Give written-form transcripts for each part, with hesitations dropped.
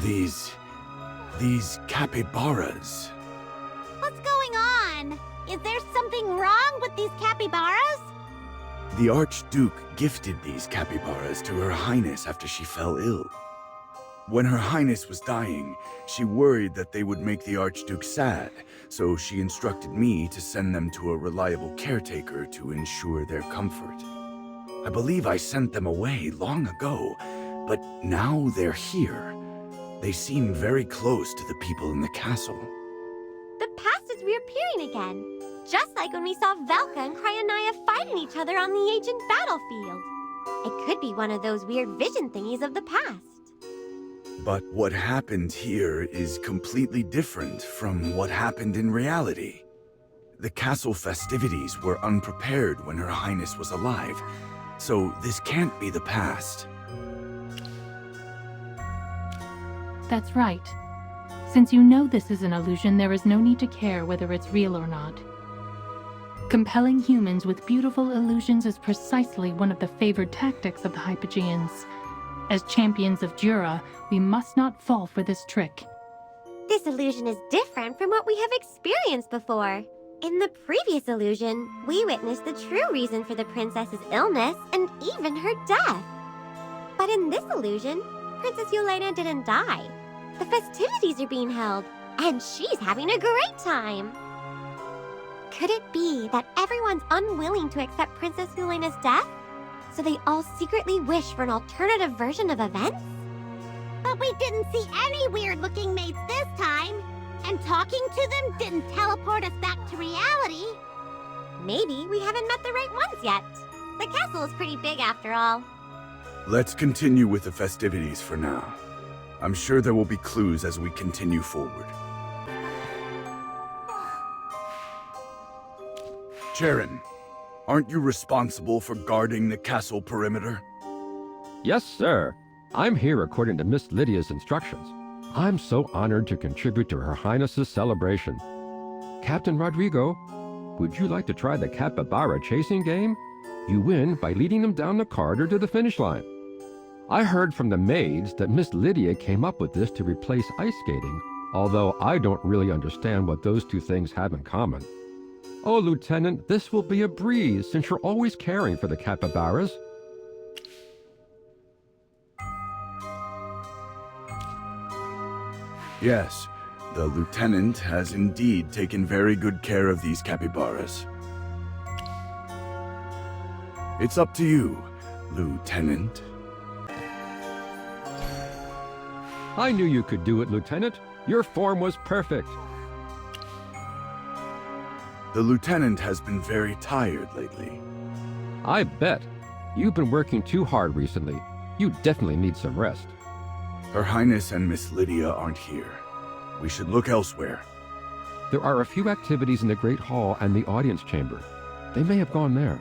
These capybaras. What's going on? Is there something wrong with these capybaras? The Archduke gifted these capybaras to Her Highness after she fell ill. When Her Highness was dying, she worried that they would make the Archduke sad, so she instructed me to send them to a reliable caretaker to ensure their comfort. I believe I sent them away long ago, but now they're here. They seem very close to the people in the castle. The past is reappearing again, just like when we saw Velka and Kryanaya fighting each other on the ancient battlefield. It could be one of those weird vision thingies of the past. But what happened here is completely different from what happened in reality. The castle festivities were unprepared when Her Highness was alive, so this can't be the past. That's right. Since you know this is an illusion, there is no need to care whether it's real or not. Compelling humans with beautiful illusions is precisely one of the favored tactics of the Hypogeans. As champions of Jura, we must not fall for this trick. This illusion is different from what we have experienced before. In the previous illusion, we witnessed the true reason for the princess's illness and even her death. But in this illusion, Princess Yelena didn't die. The festivities are being held, and she's having a great time. Could it be that everyone's unwilling to accept Princess Yelena's death? So they all secretly wish for an alternative version of events? But we didn't see any weird-looking maids this time, and talking to them didn't teleport us back to reality. Maybe we haven't met the right ones yet. The castle is pretty big after all. Let's continue with the festivities for now. I'm sure there will be clues as we continue forward. Charon, aren't you responsible for guarding the castle perimeter? Yes, sir. I'm here according to Miss Lydia's instructions. I'm so honored to contribute to Her Highness's celebration. Captain Rodrigo, would you like to try the capybara chasing game? You win by leading them down the corridor to the finish line. I heard from the maids that Miss Lydia came up with this to replace ice skating, although I don't really understand what those two things have in common. Oh, Lieutenant, this will be a breeze since you're always caring for the capybaras. Yes, the lieutenant has indeed taken very good care of these capybaras. It's up to you, Lieutenant. I knew you could do it, Lieutenant. Your form was perfect. The lieutenant has been very tired lately. I bet. You've been working too hard recently. You definitely need some rest. Her Highness and Miss Lydia aren't here. We should look elsewhere. There are a few activities in the Great Hall and the audience chamber. They may have gone there.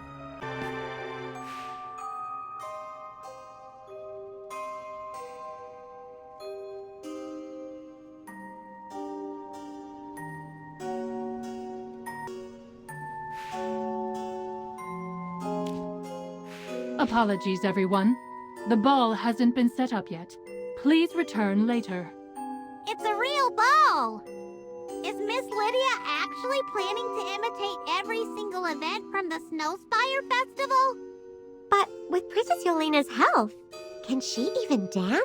Apologies, everyone. The ball hasn't been set up yet. Please return later. It's a real ball! Is Miss Lydia actually planning to imitate every single event from the Snowspire Festival? But with Princess Yelena's health, can she even dance?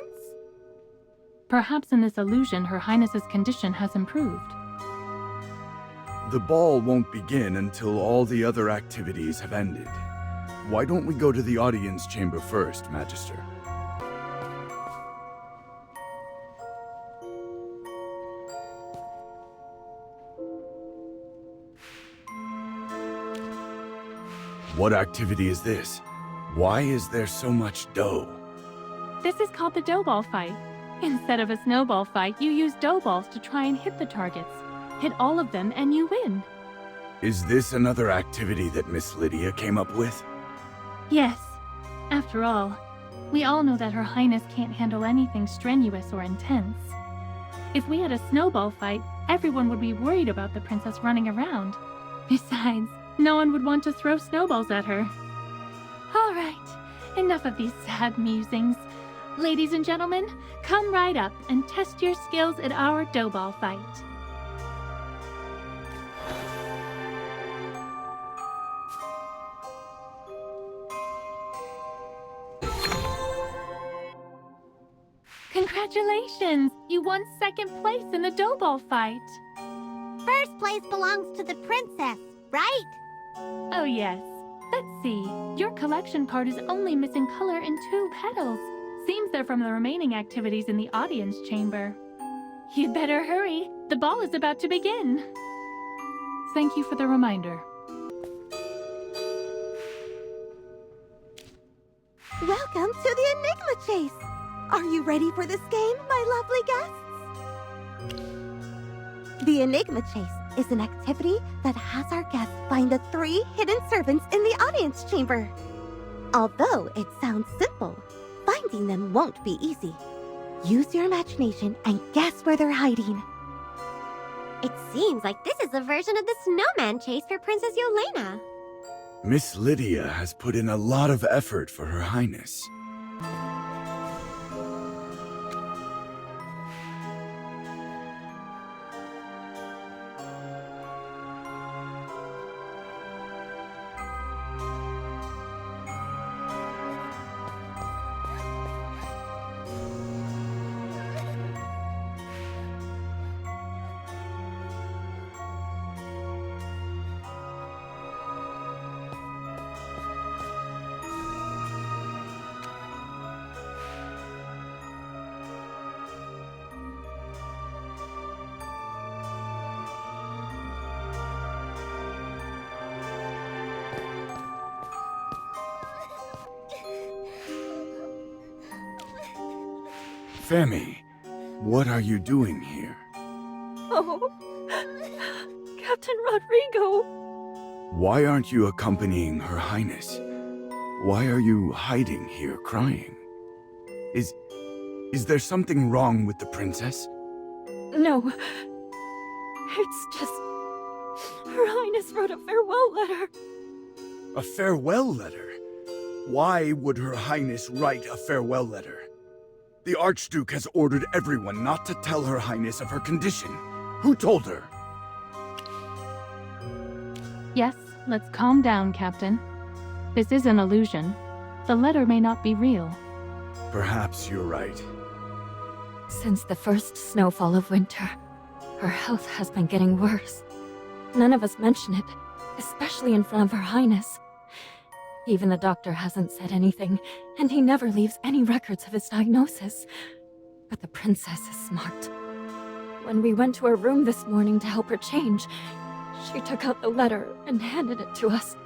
Perhaps in this illusion, Her Highness's condition has improved. The ball won't begin until all the other activities have ended. Why don't we go to the audience chamber first, Magister? What activity is this? Why is there so much dough? This is called the dough ball fight. Instead of a snowball fight, you use dough balls to try and hit the targets. Hit all of them and you win. Is this another activity that Miss Lydia came up with? Yes. After all, we all know that Her Highness can't handle anything strenuous or intense. If we had a snowball fight, everyone would be worried about the princess running around. Besides, no one would want to throw snowballs at her. All right, enough of these sad musings. Ladies and gentlemen, come right up and test your skills at our dough ball fight. Congratulations! You won second place in the dough ball fight. First place belongs to the princess, right? Oh yes. Let's see. Your collection card is only missing color in 2 petals. Seems they're from the remaining activities in the audience chamber. You'd better hurry. The ball is about to begin. Thank you for the reminder. Welcome to the Enigma Chase! Are you ready for this game, my lovely guests? The Enigma Chase is an activity that has our guests find the 3 hidden servants in the audience chamber. Although it sounds simple, finding them won't be easy. Use your imagination and guess where they're hiding. It seems like this is a version of the snowman chase for Princess Yelena. Miss Lydia has put in a lot of effort for Her Highness. Femi, what are you doing here? Oh, Captain Rodrigo! Why aren't you accompanying Her Highness? Why are you hiding here crying? Is there something wrong with the princess? No. It's just... Her Highness wrote a farewell letter. A farewell letter? Why would Her Highness write a farewell letter? The Archduke has ordered everyone not to tell Her Highness of her condition. Who told her? Yes, let's calm down, Captain. This is an illusion. The letter may not be real. Perhaps you're right. Since the first snowfall of winter, her health has been getting worse. None of us mention it, especially in front of Her Highness. Even the doctor hasn't said anything, and he never leaves any records of his diagnosis. But the princess is smart. When we went to her room this morning to help her change, she took out the letter and handed it to us.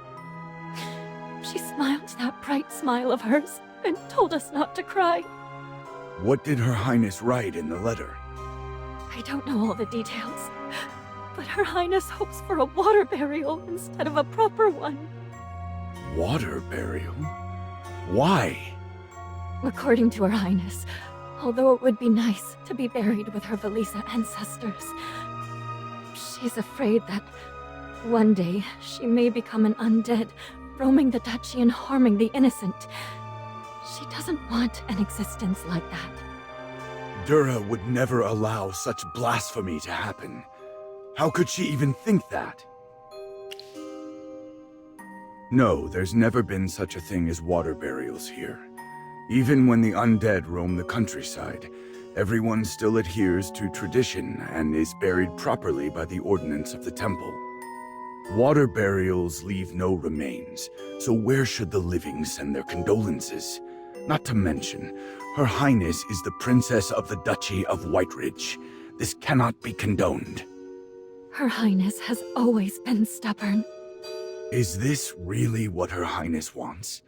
She smiled that bright smile of hers and told us not to cry. What did Her Highness write in the letter? I don't know all the details, but Her Highness hopes for a water burial instead of a proper one. Water burial? Why? According to Her Highness, although it would be nice to be buried with her Velisa ancestors, she's afraid that one day she may become an undead, roaming the duchy and harming the innocent. She doesn't want an existence like that. Dura would never allow such blasphemy to happen. How could she even think that? No, there's never been such a thing as water burials here. Even when the undead roam the countryside, everyone still adheres to tradition and is buried properly by the ordinance of the temple. Water burials leave no remains, so where should the living send their condolences? Not to mention, Her Highness is the Princess of the Duchy of Whiteridge. This cannot be condoned. Her Highness has always been stubborn. Is this really what Her Highness wants?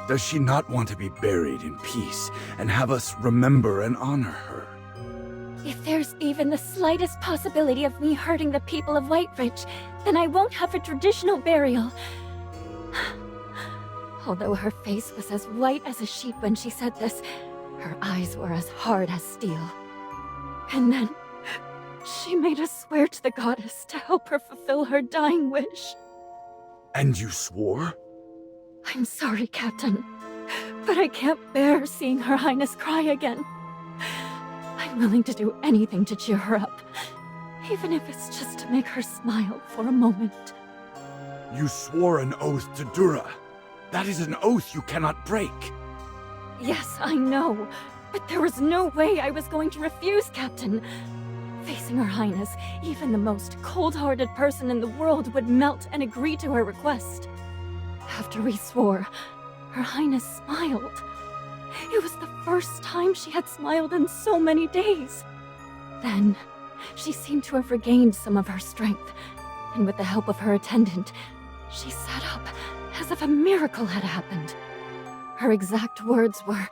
Does she not want to be buried in peace and have us remember and honor her? If there's even the slightest possibility of me hurting the people of Whiteridge, then I won't have a traditional burial. Although her face was as white as a sheet when she said this, her eyes were as hard as steel. And then, she made us swear to the goddess to help her fulfill her dying wish. And you swore? I'm sorry, Captain. But I can't bear seeing Her Highness cry again. I'm willing to do anything to cheer her up, even if it's just to make her smile for a moment. You swore an oath to Dura. That is an oath you cannot break. Yes, I know, but there was no way I was going to refuse, Captain. Facing Her Highness, even the most cold-hearted person in the world would melt and agree to her request. After we swore, Her Highness smiled. It was the first time she had smiled in so many days. Then, she seemed to have regained some of her strength, and with the help of her attendant, she sat up as if a miracle had happened. Her exact words were,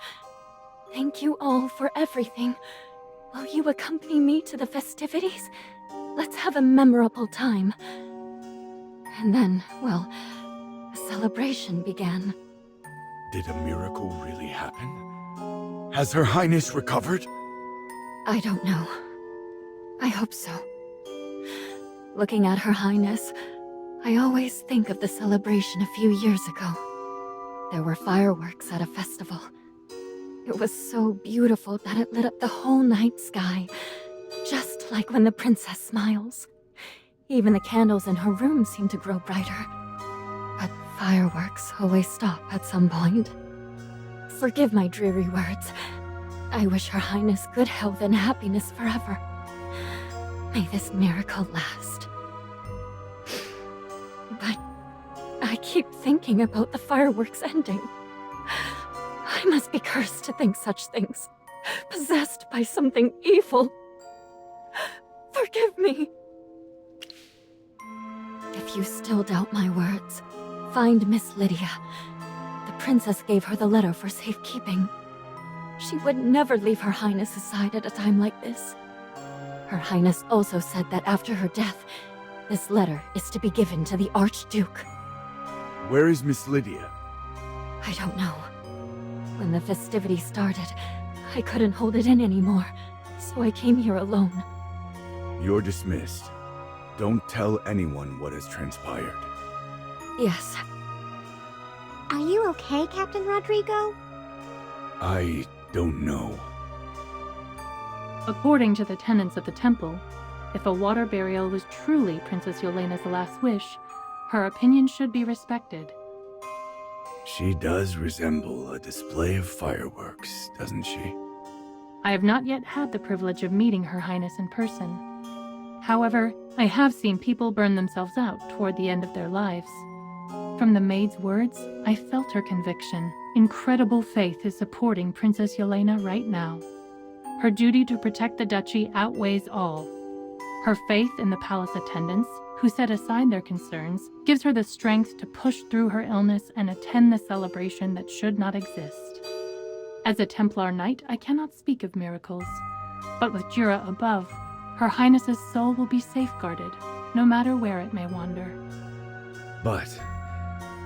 "Thank you all for everything. Will you accompany me to the festivities? Let's have a memorable time." And then, well, a celebration began. Did a miracle really happen? Has Her Highness recovered? I don't know. I hope so. Looking at Her Highness, I always think of the celebration a few years ago. There were fireworks at a festival. It was so beautiful that it lit up the whole night sky, just like when the princess smiles. Even the candles in her room seemed to grow brighter. But fireworks always stop at some point. Forgive my dreary words. I wish Her Highness good health and happiness forever. May this miracle last. But I keep thinking about the fireworks ending. I must be cursed to think such things, possessed by something evil. Forgive me. If you still doubt my words, find Miss Lydia. The princess gave her the letter for safekeeping. She would never leave Her Highness's side at a time like this. Her Highness also said that after her death, this letter is to be given to the Archduke. Where is Miss Lydia? I don't know. When the festivities started, I couldn't hold it in anymore, so I came here alone. You're dismissed. Don't tell anyone what has transpired. Yes, Are you okay, Captain Rodrigo? I don't know. According to the tenets of the temple, if a water burial was truly Princess Yelena's last wish, her opinion should be respected. She does resemble a display of fireworks, doesn't she? I have not yet had the privilege of meeting Her Highness in person. However, I have seen people burn themselves out toward the end of their lives. From the maid's words, I felt her conviction. Incredible faith is supporting Princess Yelena right now. Her duty to protect the duchy outweighs all. Her faith in the palace attendants, who set aside their concerns, gives her the strength to push through her illness and attend the celebration that should not exist. As a Templar Knight, I cannot speak of miracles, but with Jura above, Her Highness's soul will be safeguarded, no matter where it may wander. But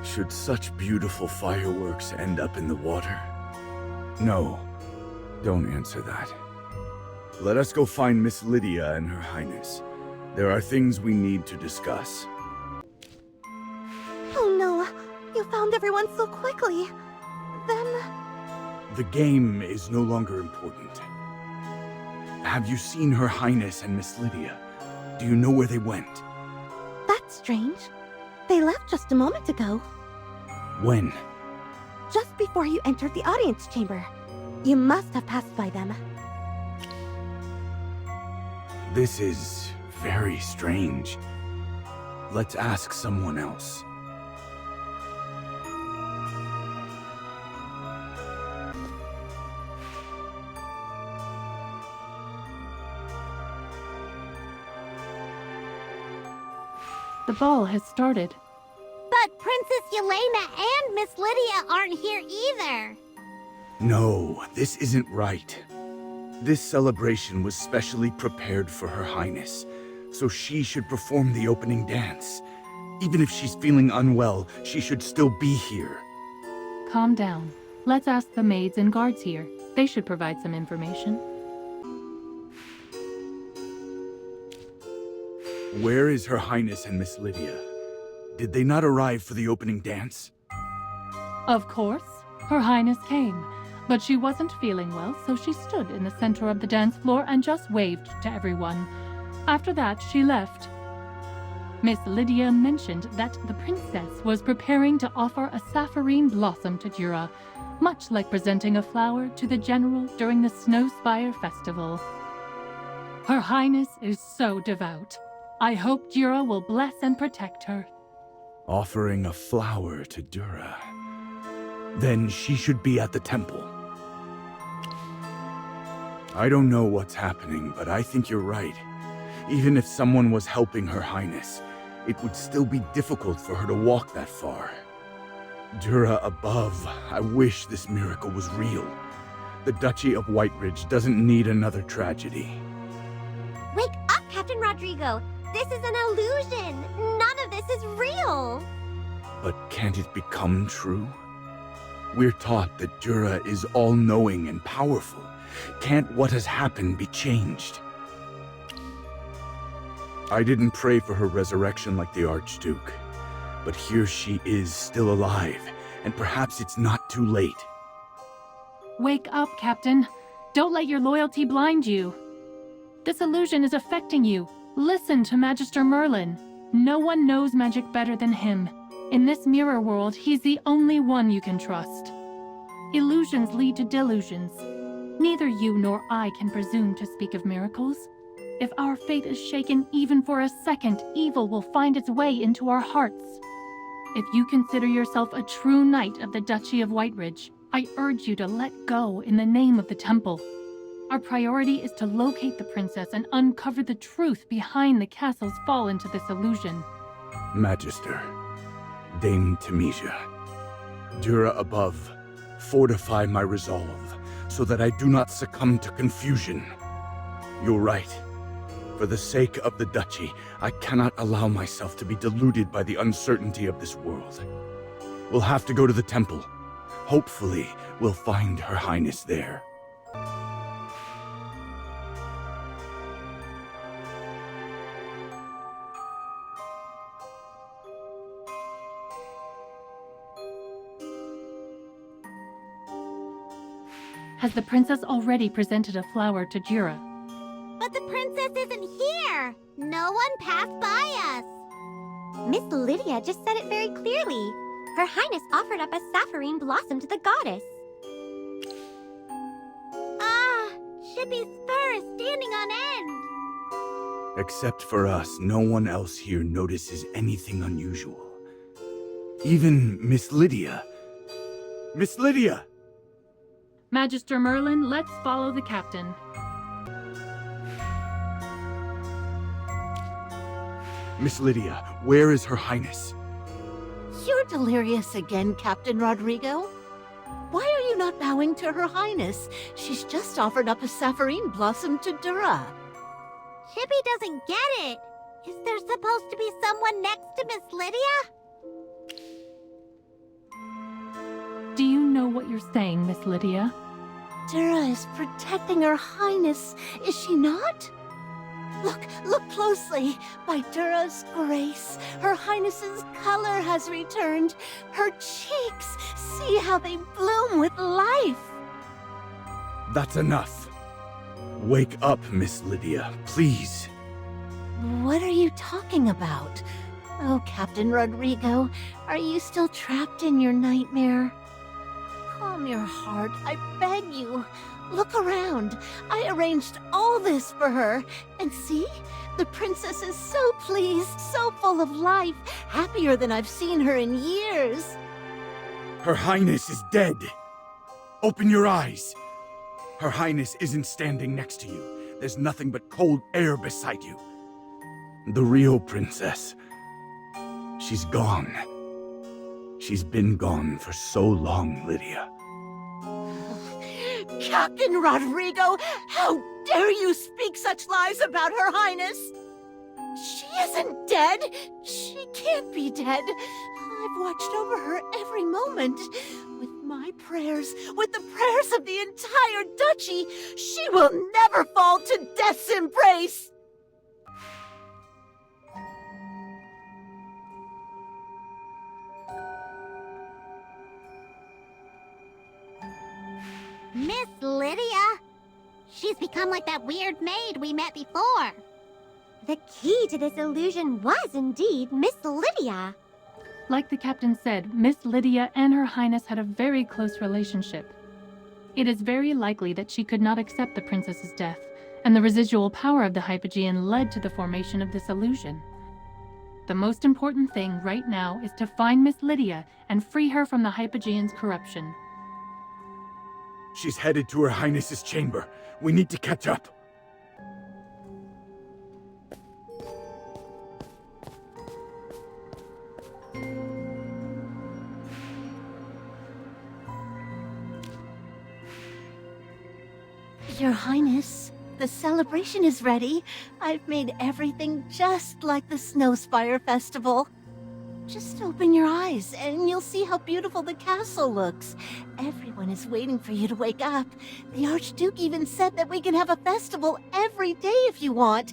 should such beautiful fireworks end up in the water? No, don't answer that. Let us go find Miss Lydia and Her Highness. There are things we need to discuss. Oh no, you found everyone so quickly. Then... The game is no longer important. Have you seen Her Highness and Miss Lydia? Do you know where they went? That's strange. They left just a moment ago. When? Just before you entered the audience chamber. You must have passed by them. This is very strange. Let's ask someone else. The ball has started. But Princess Yelena and Miss Lydia aren't here either. No, this isn't right. This celebration was specially prepared for Her Highness, so she should perform the opening dance. Even if she's feeling unwell, she should still be here. Calm down. Let's ask the maids and guards here. They should provide some information. Where is Her Highness and Miss Lydia? Did they not arrive for the opening dance? Of course. Her Highness came, but she wasn't feeling well, so she stood in the center of the dance floor and just waved to everyone. After that, she left. Miss Lydia mentioned that the princess was preparing to offer a sapphirine blossom to Jura, much like presenting a flower to the general during the Snowspire Festival. Her Highness is so devout. I hope Jura will bless and protect her. Offering a flower to Dura. Then she should be at the temple. I don't know what's happening, but I think you're right. Even if someone was helping Her Highness, it would still be difficult for her to walk that far. Dura above, I wish this miracle was real. The Duchy of Whiteridge doesn't need another tragedy. Wake up, Captain Rodrigo! This is an illusion! None of this is real! But can't it become true? We're taught that Dura is all-knowing and powerful. Can't what has happened be changed? I didn't pray for her resurrection like the Archduke, but here she is still alive, and perhaps it's not too late. Wake up, Captain. Don't let your loyalty blind you. This illusion is affecting you. Listen to Magister Merlin. No one knows magic better than him. In this mirror world, he's the only one you can trust. Illusions lead to delusions. Neither you nor I can presume to speak of miracles. If our faith is shaken even for a second, evil will find its way into our hearts. If you consider yourself a true knight of the Duchy of Whiteridge, I urge you to let go in the name of the temple. Our priority is to locate the princess and uncover the truth behind the castle's fall into this illusion. Magister, Dame Temesia, Dura above, fortify my resolve, so that I do not succumb to confusion. You're right. For the sake of the Duchy, I cannot allow myself to be deluded by the uncertainty of this world. We'll have to go to the temple. Hopefully, we'll find Her Highness there. Has the princess already presented a flower to Jura? But the princess isn't here! No one passed by us! Miss Lydia just said it very clearly. Her Highness offered up a sapphirine blossom to the goddess. Ah! Chippy's fur is standing on end! Except for us, no one else here notices anything unusual. Even Miss Lydia. Miss Lydia! Magister Merlin, let's follow the captain. Miss Lydia, where is Her Highness? You're delirious again, Captain Rodrigo. Why are you not bowing to Her Highness? She's just offered up a sapphirine blossom to Dura. Chippy doesn't get it! Is there supposed to be someone next to Miss Lydia? Do you know what you're saying, Miss Lydia? Dura is protecting Her Highness, is she not? Look closely. By Dura's grace, Her Highness's color has returned. Her cheeks, see how they bloom with life. That's enough. Wake up, Miss Lydia, please. What are you talking about? Oh, Captain Rodrigo, are you still trapped in your nightmare? Calm your heart, I beg you. Look around. I arranged all this for her. And see? The princess is so pleased, so full of life, happier than I've seen her in years. Her Highness is dead. Open your eyes. Her Highness isn't standing next to you. There's nothing but cold air beside you. The real princess. She's gone. She's been gone for so long, Lydia. Captain Rodrigo, how dare you speak such lies about Her Highness? She isn't dead. She can't be dead. I've watched over her every moment. With my prayers, with the prayers of the entire duchy, she will never fall to death's embrace. Miss Lydia? She's become like that weird maid we met before. The key to this illusion was indeed Miss Lydia. Like the captain said, Miss Lydia and Her Highness had a very close relationship. It is very likely that she could not accept the princess's death, and the residual power of the Hypogean led to the formation of this illusion. The most important thing right now is to find Miss Lydia and free her from the Hypogean's corruption. She's headed to Her Highness's chamber. We need to catch up. Your Highness, the celebration is ready. I've made everything just like the Snowspire Festival. Just open your eyes and you'll see how beautiful the castle looks. Everyone is waiting for you to wake up. The Archduke even said that we can have a festival every day if you want.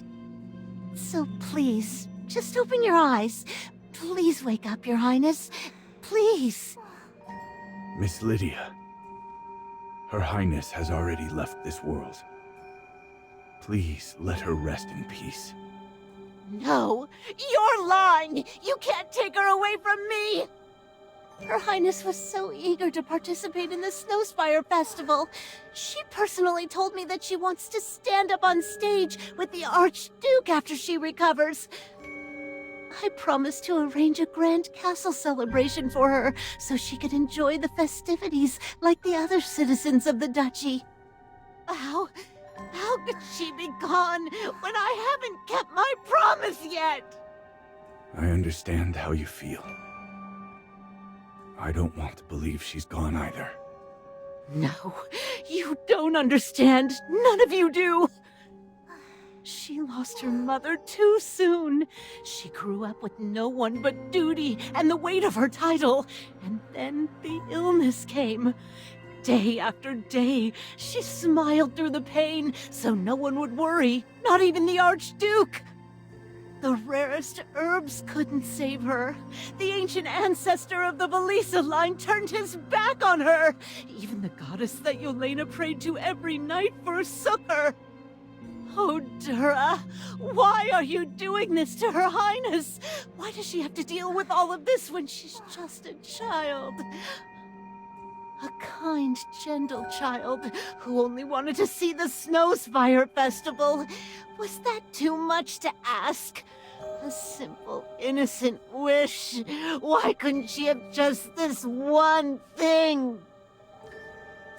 So please, just open your eyes. Please wake up, Your Highness. Please. Miss Lydia. Her Highness has already left this world. Please let her rest in peace. No, you're lying! You can't take her away from me! Her Highness was so eager to participate in the Snowspire Festival. She personally told me that she wants to stand up on stage with the Archduke after she recovers. I promised to arrange a grand castle celebration for her so she could enjoy the festivities like the other citizens of the duchy. How could she be gone when I haven't kept my promise yet? I understand how you feel. I don't want to believe she's gone either. No, you don't understand. None of you do. She lost her mother too soon. She grew up with no one but duty and the weight of her title. And then the illness came. Day after day, she smiled through the pain so no one would worry, not even the Archduke. The rarest herbs couldn't save her. The ancient ancestor of the Velisa line turned his back on her. Even the goddess that Yelena prayed to every night forsook her. Oh, Dura, why are you doing this to Her Highness? Why does she have to deal with all of this when she's just a child? A kind, gentle child who only wanted to see the Snowspire Festival. Was that too much to ask? A simple, innocent wish. Why couldn't she have just this one thing?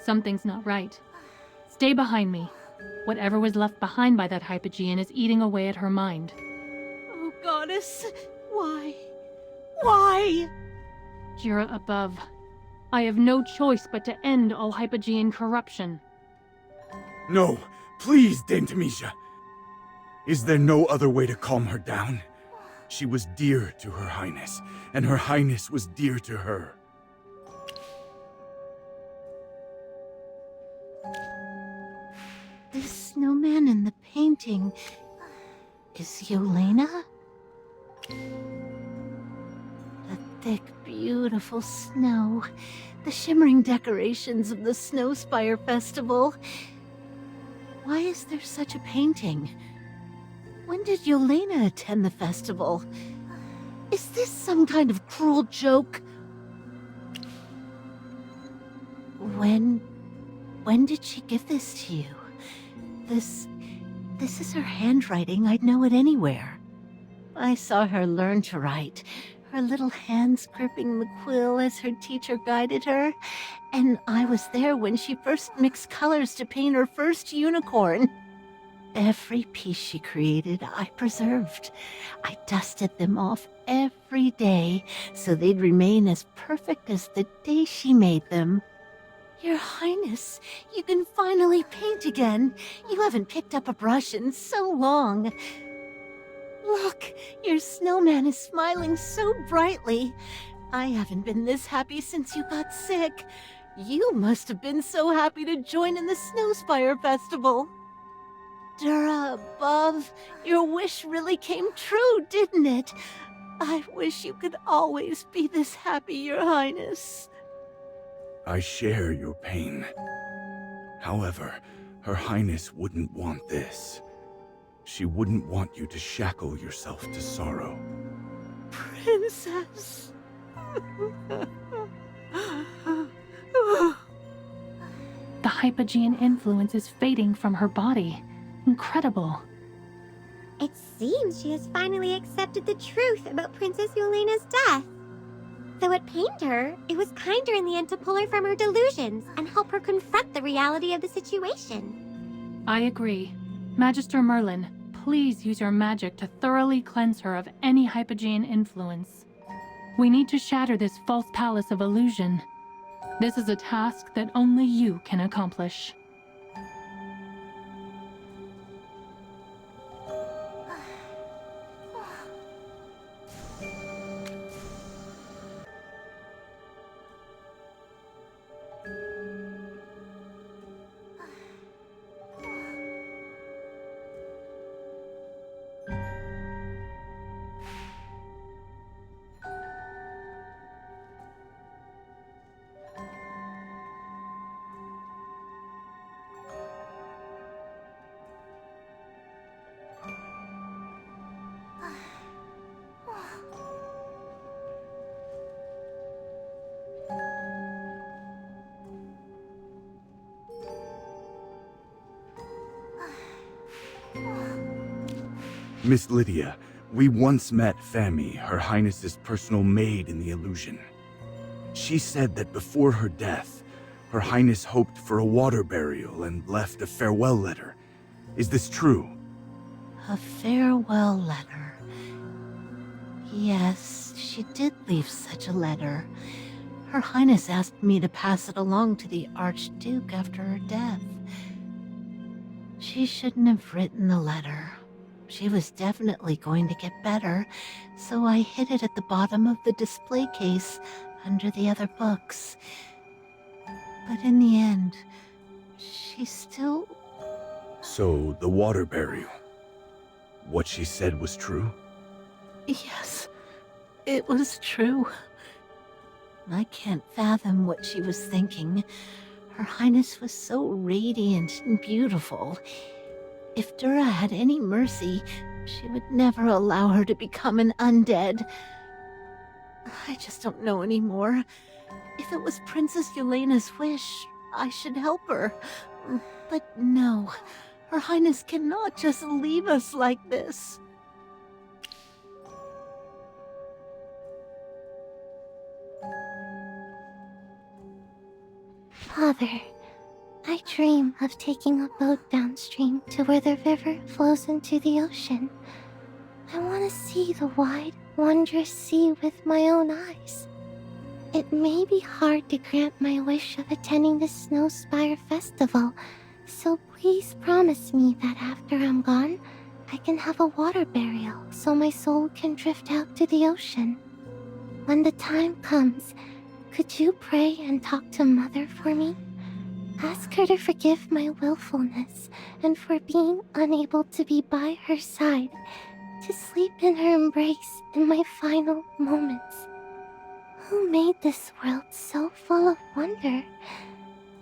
Something's not right. Stay behind me. Whatever was left behind by that Hypogean is eating away at her mind. Oh, Goddess, why? Why? Jura above. I have no choice but to end all Hypogean corruption. No, please, Dame Tamisha. Is there no other way to calm her down? She was dear to Her Highness, and Her Highness was dear to her. This snowman in the painting is Yelena? The thick, beautiful snow, the shimmering decorations of the Snowspire Festival. Why is there such a painting? When did Yelena attend the festival? Is this some kind of cruel joke? When did she give this to you? This is her handwriting. I'd know it anywhere. I saw her learn to write, her little hands gripping the quill as her teacher guided her, and I was there when she first mixed colors to paint her first unicorn. Every piece she created, I preserved. I dusted them off every day so they'd remain as perfect as the day she made them. Your Highness, you can finally paint again. You haven't picked up a brush in so long. Look, your snowman is smiling so brightly. I haven't been this happy since you got sick. You must have been so happy to join in the Snowspire Festival. Dura above, your wish really came true, didn't it? I wish you could always be this happy, Your Highness. I share your pain. However, Her Highness wouldn't want this. She wouldn't want you to shackle yourself to sorrow. Princess. The Hypogean influence is fading from her body. Incredible. It seems she has finally accepted the truth about Princess Yelena's death. Though it pained her, it was kinder in the end to pull her from her delusions and help her confront the reality of the situation. I agree. Magister Merlin, please use your magic to thoroughly cleanse her of any Hypogean influence. We need to shatter this false palace of illusion. This is a task that only you can accomplish. Miss Lydia, we once met Fami, Her Highness's personal maid in the illusion. She said that before her death, Her Highness hoped for a water burial and left a farewell letter. Is this true? A farewell letter. Yes, she did leave such a letter. Her Highness asked me to pass it along to the Archduke after her death. She shouldn't have written the letter. She was definitely going to get better, so I hid it at the bottom of the display case under the other books. But in the end, she still... So, the water burial. What she said was true? Yes, it was true. I can't fathom what she was thinking. Her Highness was so radiant and beautiful. If Dura had any mercy, she would never allow her to become an undead. I just don't know anymore. If it was Princess Yelena's wish, I should help her. But no, Her Highness cannot just leave us like this. Father, I dream of taking a boat downstream to where the river flows into the ocean. I want to see the wide, wondrous sea with my own eyes. It may be hard to grant my wish of attending the Snow Spire Festival, so please promise me that after I'm gone, I can have a water burial so my soul can drift out to the ocean. When the time comes, could you pray and talk to Mother for me? Ask her to forgive my willfulness and for being unable to be by her side, to sleep in her embrace in my final moments. Who made this world so full of wonder?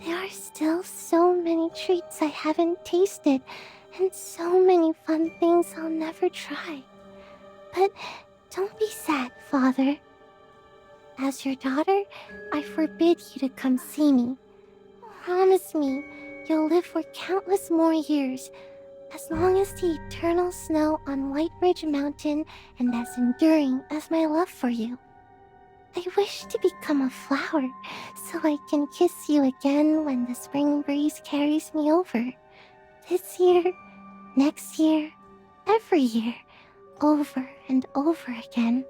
There are still so many treats I haven't tasted, and so many fun things I'll never try. But don't be sad, Father. As your daughter, I forbid you to come see me. Promise me you'll live for countless more years, as long as the eternal snow on White Ridge Mountain and as enduring as my love for you. I wish to become a flower, so I can kiss you again when the spring breeze carries me over. This year, next year, every year, over and over again.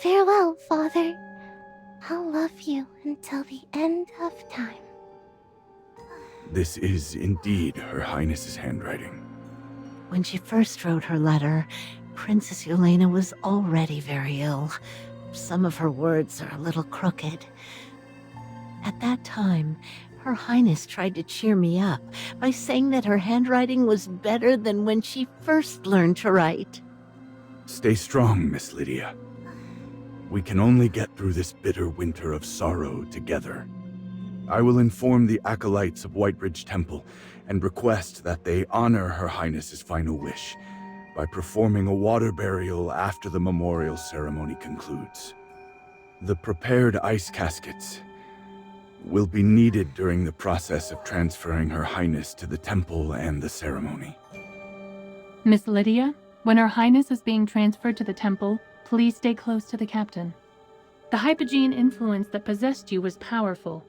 Farewell, Father. I'll love you until the end of time. This is indeed Her Highness's handwriting. When she first wrote her letter, Princess Yelena was already very ill. Some of her words are a little crooked. At that time, Her Highness tried to cheer me up by saying that her handwriting was better than when she first learned to write. Stay strong, Miss Lydia. We can only get through this bitter winter of sorrow together. I will inform the acolytes of Whitebridge Temple and request that they honor Her Highness's final wish by performing a water burial after the memorial ceremony concludes. The prepared ice caskets will be needed during the process of transferring Her Highness to the temple and the ceremony. Miss Lydia, when Her Highness is being transferred to the temple, please stay close to the captain. The hypogene influence that possessed you was powerful.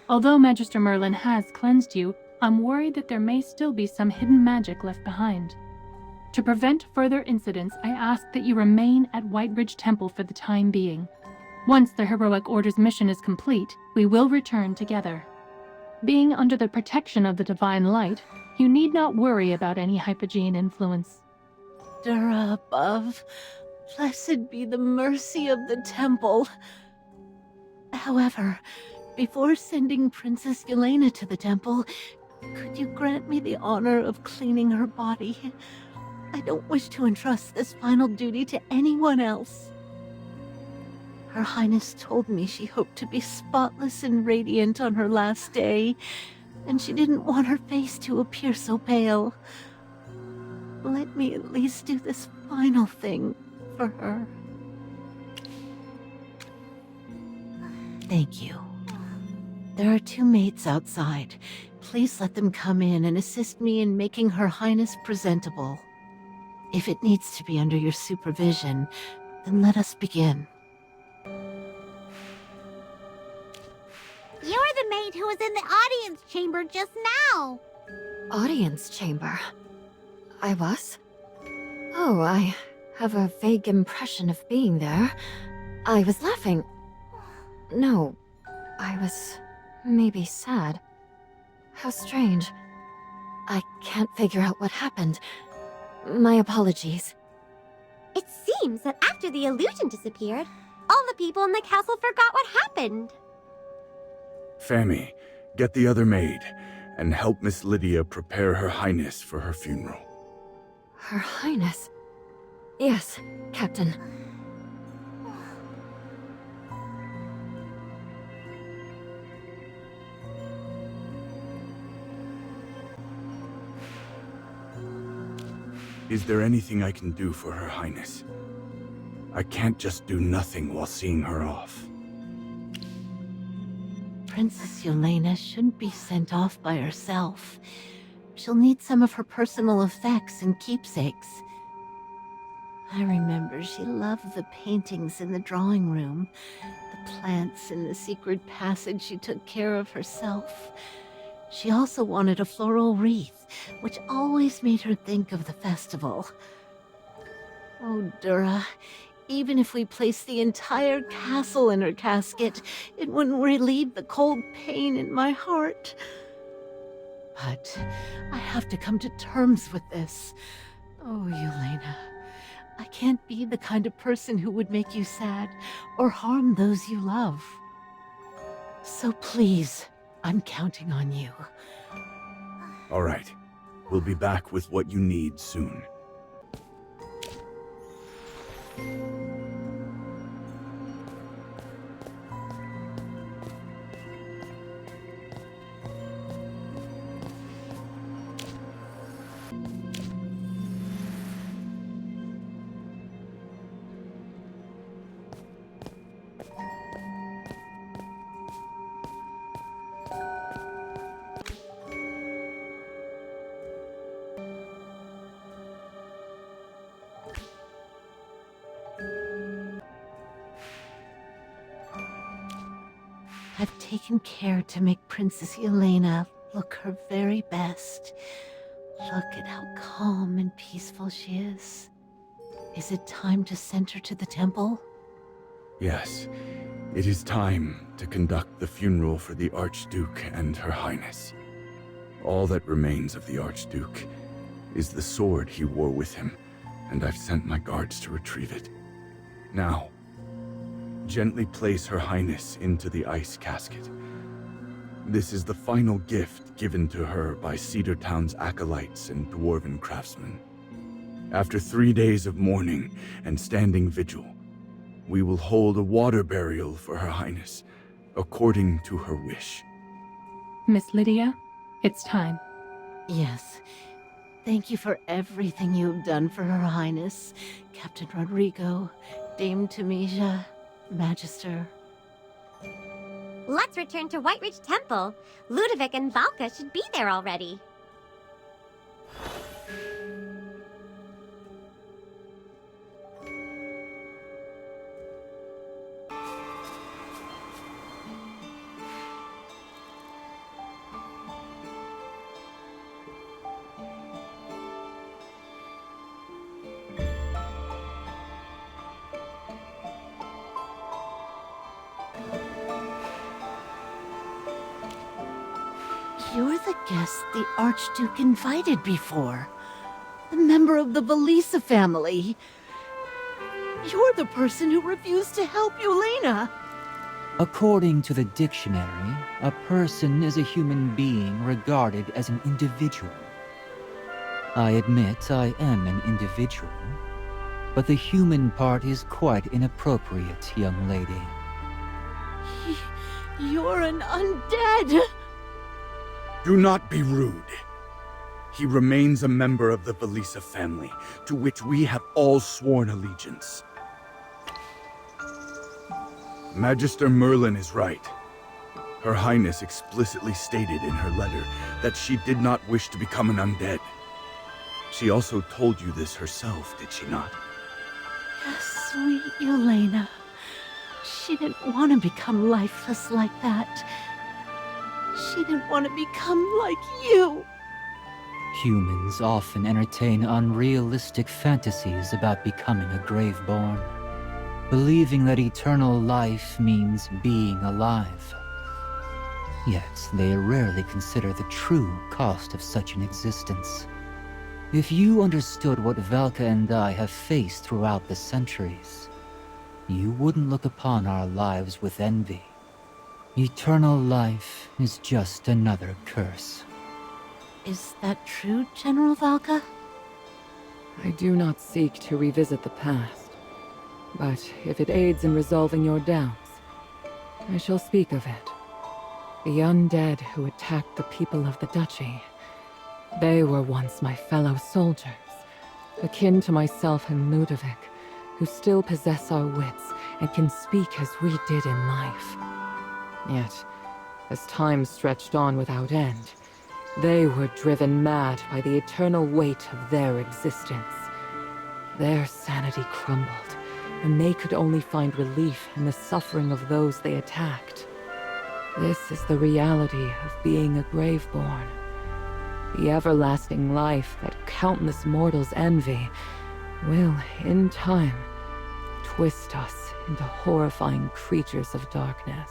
Although Magister Merlin has cleansed you, I'm worried that there may still be some hidden magic left behind. To prevent further incidents, I ask that you remain at Whitebridge Temple for the time being. Once the Heroic Order's mission is complete, we will return together. Being under the protection of the Divine Light, you need not worry about any hypogene influence. Dura above, blessed be the mercy of the temple. However, before sending Princess Yelena to the temple, could you grant me the honor of cleaning her body? I don't wish to entrust this final duty to anyone else. Her Highness told me she hoped to be spotless and radiant on her last day, and she didn't want her face to appear so pale. Let me at least do this final thing for her. Thank you. There are 2 maids outside. Please let them come in and assist me in making Her Highness presentable. If it needs to be under your supervision, then let us begin. You're the maid who was in the audience chamber just now. Audience chamber? I was? Oh, I have a vague impression of being there. I was laughing. No, I was maybe sad. How strange. I can't figure out what happened. My apologies. It seems that after the illusion disappeared, all the people in the castle forgot what happened. Fami, get the other maid and help Miss Lydia prepare Her Highness for her funeral. Her Highness? Yes, Captain. Is there anything I can do for Her Highness? I can't just do nothing while seeing her off. Princess Yelena shouldn't be sent off by herself. She'll need some of her personal effects and keepsakes. I remember she loved the paintings in the drawing room, the plants in the secret passage she took care of herself. She also wanted a floral wreath, which always made her think of the festival. Oh, Dura, even if we placed the entire castle in her casket, it wouldn't relieve the cold pain in my heart. But I have to come to terms with this. Oh, Yelena, I can't be the kind of person who would make you sad or harm those you love. So please, I'm counting on you. All right. We'll be back with what you need soon. I've taken care to make Princess Yelena look her very best. Look at how calm and peaceful she is. Is it time to send her to the temple? Yes, it is time to conduct the funeral for the Archduke and Her Highness. All that remains of the Archduke is the sword he wore with him, and I've sent my guards to retrieve it. Now, gently place Her Highness into the ice casket. This is the final gift given to her by Cedar Town's acolytes and dwarven craftsmen. After 3 days of mourning and standing vigil, we will hold a water burial for Her Highness, according to her wish. Miss Lydia, it's time. Yes. Thank you for everything you have done for Her Highness, Captain Rodrigo, Dame Tamisia, Magister. Let's return to Whiteridge Temple. Ludovic and Valka should be there already. You're the guest the Archduke invited before. The member of the Belisa family. You're the person who refused to help Yelena. According to the dictionary, a person is a human being regarded as an individual. I admit I am an individual, but the human part is quite inappropriate, young lady. You're an undead! Do not be rude. He remains a member of the Belisa family, to which we have all sworn allegiance. Magister Merlin is right. Her Highness explicitly stated in her letter that she did not wish to become an undead. She also told you this herself, did she not? Yes, sweet Yelena. She didn't want to become lifeless like that. She didn't want to become like you. Humans often entertain unrealistic fantasies about becoming a Graveborn, believing that eternal life means being alive. Yet they rarely consider the true cost of such an existence. If you understood what Valka and I have faced throughout the centuries, you wouldn't look upon our lives with envy. Eternal life is just another curse. Is that true, General Valka? I do not seek to revisit the past, but if it aids in resolving your doubts, I shall speak of it. The undead who attacked the people of the Duchy, they were once my fellow soldiers, akin to myself and Ludovic, who still possess our wits and can speak as we did in life. Yet, as time stretched on without end, they were driven mad by the eternal weight of their existence. Their sanity crumbled, and they could only find relief in the suffering of those they attacked. This is the reality of being a Graveborn. The everlasting life that countless mortals envy will, in time, twist us into horrifying creatures of darkness.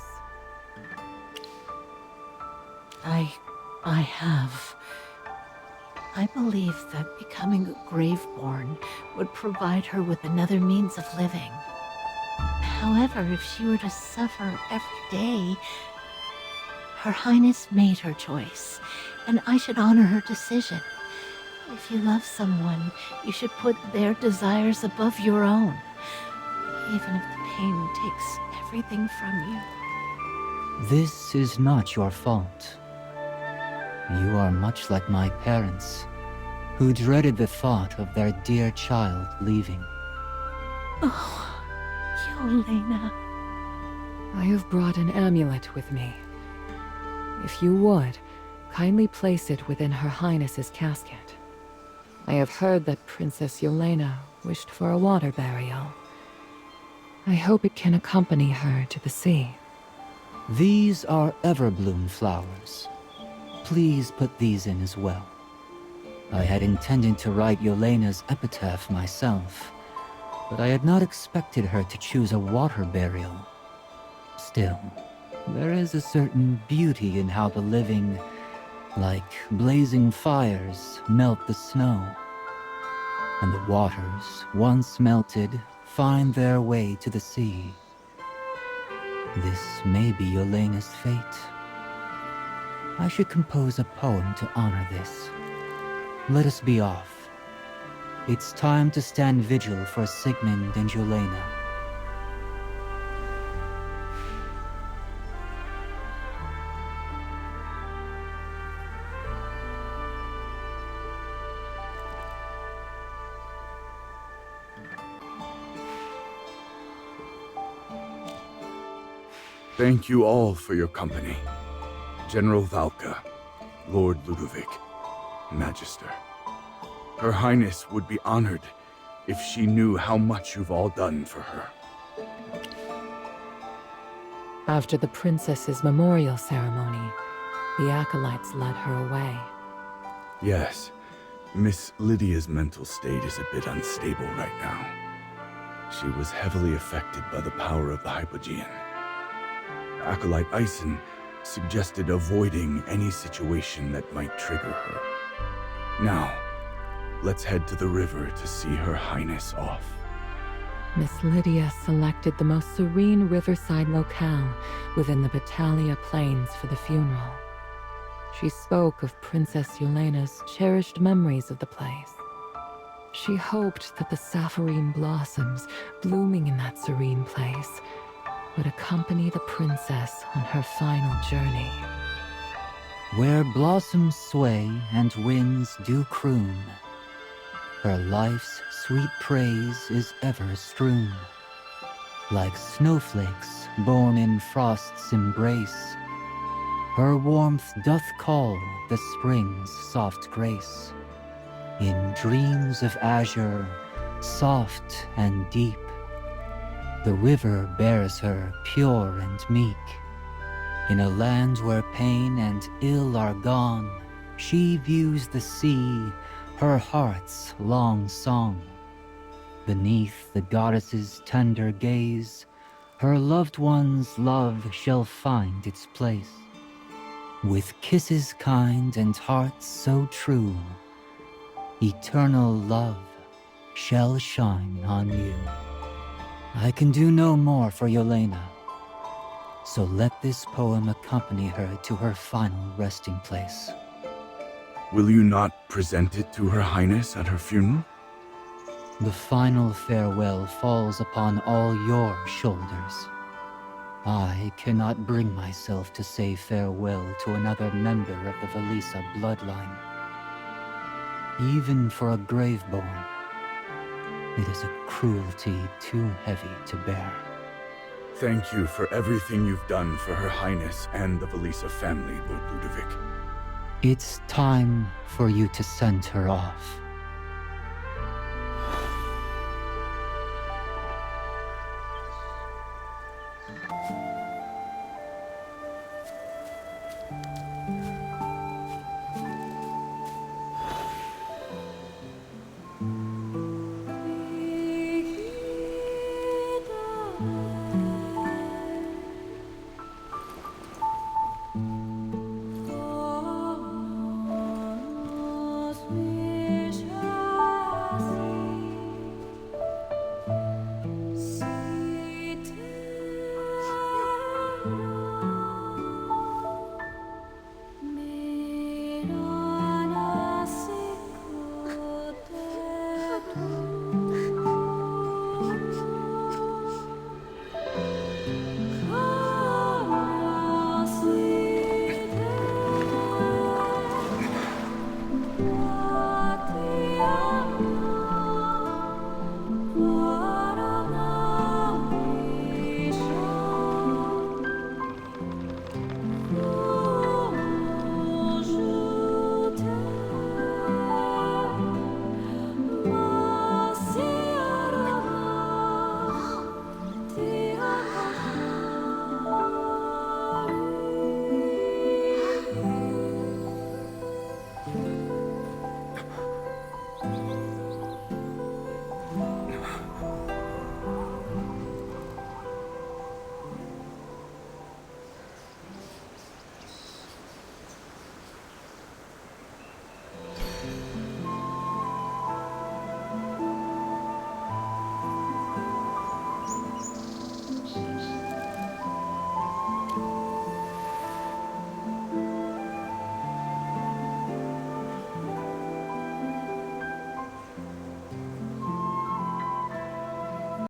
I have. I believe that becoming a Graveborn would provide her with another means of living. However, if she were to suffer every day, Her Highness made her choice, and I should honor her decision. If you love someone, you should put their desires above your own, even if the pain takes everything from you. This is not your fault. You are much like my parents, who dreaded the thought of their dear child leaving. Oh, Yelena. I have brought an amulet with me. If you would, kindly place it within Her Highness's casket. I have heard that Princess Yelena wished for a water burial. I hope it can accompany her to the sea. These are everbloom flowers. Please put these in as well. I had intended to write Yelena's epitaph myself, but I had not expected her to choose a water burial. Still, there is a certain beauty in how the living, like blazing fires, melt the snow, and the waters, once melted, find their way to the sea. This may be Yelena's fate. I should compose a poem to honor this. Let us be off. It's time to stand vigil for Sigmund and Yelena. Thank you all for your company. General Valka, Lord Ludovic, Magister. Her Highness would be honored if she knew how much you've all done for her. After the princess's memorial ceremony, the acolytes led her away. Yes, Miss Lydia's mental state is a bit unstable right now. She was heavily affected by the power of the Hypogean. Acolyte Eisen suggested avoiding any situation that might trigger her. Now, let's head to the river to see Her Highness off. Miss Lydia selected the most serene riverside locale within the Battalia Plains for the funeral. She spoke of Princess Yelena's cherished memories of the place. She hoped that the sapphirine blossoms blooming in that serene place would accompany the princess on her final journey. Where blossoms sway and winds do croon, her life's sweet praise is ever strewn. Like snowflakes born in frost's embrace, her warmth doth call the spring's soft grace. In dreams of azure, soft and deep, the river bears her pure and meek. In a land where pain and ill are gone, she views the sea, her heart's long song. Beneath the goddess's tender gaze, her loved one's love shall find its place. With kisses kind and hearts so true, eternal love shall shine on you. I can do no more for Yelena, so let this poem accompany her to her final resting place. Will you not present it to Her Highness at her funeral? The final farewell falls upon all your shoulders. I cannot bring myself to say farewell to another member of the Velisa bloodline. Even for a graveborn, it is a cruelty too heavy to bear. Thank you for everything you've done for Her Highness and the Velisa family, Lord Ludovic. It's time for you to send her off.